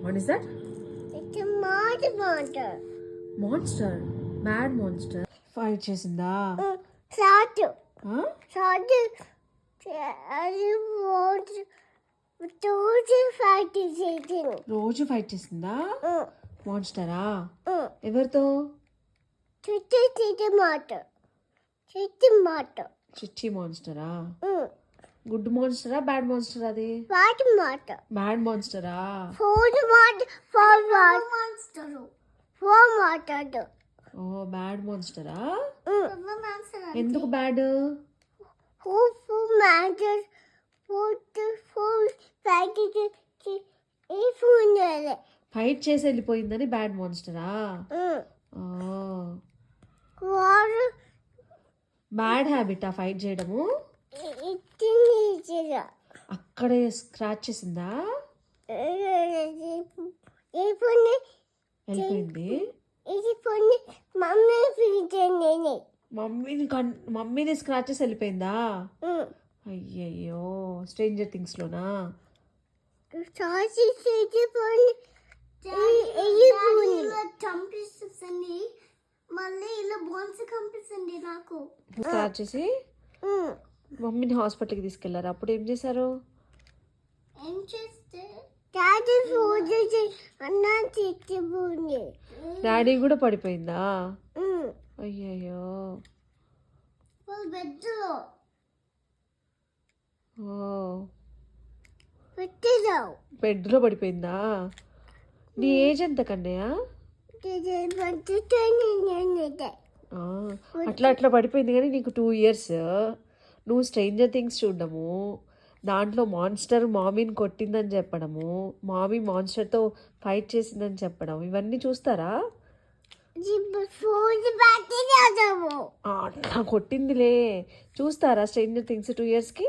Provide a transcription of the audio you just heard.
What is that? It's a monster. Monster, bad monster fight చేసిందా? Short. Huh? Short. అది రోజు fight చేసింది. రోజు ఫైట్ చేసిందా మాన్స్టరా? ఎవరితో? చిట్టి మాట చిచ్చి మాన్స్టరా? Good మాన్స్టరా bad మాన్స్టరా? అది వాటి మాట బ్యాడ్ మాన్స్టరా? ఫోర్ మాట్లాడు. ఓ బ్యాడ్ మాన్స్టరా? ఎందుకు బ్యాడ్? ఫోర్ మాట్లాడు. ఫోర్ ఫైట్ ఈ ఫోన్ ఫైట్ చేసి వెళ్ళిపోయిందని బ్యాడ్ మాన్స్టరా? వాడు బ్యాడ్ హ్యాబిటా ఫైట్ చేయడము? ఇచ్చింది. అక్కడే స్క్రాచ్ చేసిందా? వెళ్ళిపోయింది. ఇది కొన్ని మమ్మీ పిలిచింది. మమ్మీని స్క్రాచ్ చేసి వెళ్ళిపోయిందా? అయ్యయ్యో, స్ట్రేంజర్ థింగ్స్ లోనా? చంపిస్తుంది మళ్ళీ ఇలా బోన్స్ కనిపిస్తుంది నాకు. స్క్రాచ్ చేసి మమ్మీని హాస్పిటల్కి తీసుకెళ్లారు. అప్పుడు ఏం చేశారు? ఏం చేస్తే డాడీ ఫోన్ చేసి అన్న తిట్టిపోయింది. డాడీ కూడా పడిపోయిందా? అయ్యయ్యో. బెడ్లో బెడ్లో పడిపోయిందా? నీ ఏజ్ ఎంత కన్నయ్య? అట్లా అట్లా పడిపోయింది కానీ నీకు 2 years. నువ్వు స్ట్రేంజర్ థింగ్స్ చూడడము, దాంట్లో మాన్స్టర్ మామీని కొట్టిందని చెప్పడము, మామీ మాన్స్టర్తో ఫైట్ చేసిందని చెప్పడం, ఇవన్నీ చూస్తారా? అట్లా కొట్టిందిలే చూస్తారా స్ట్రేంజర్ థింగ్స్ 2 yearsకి?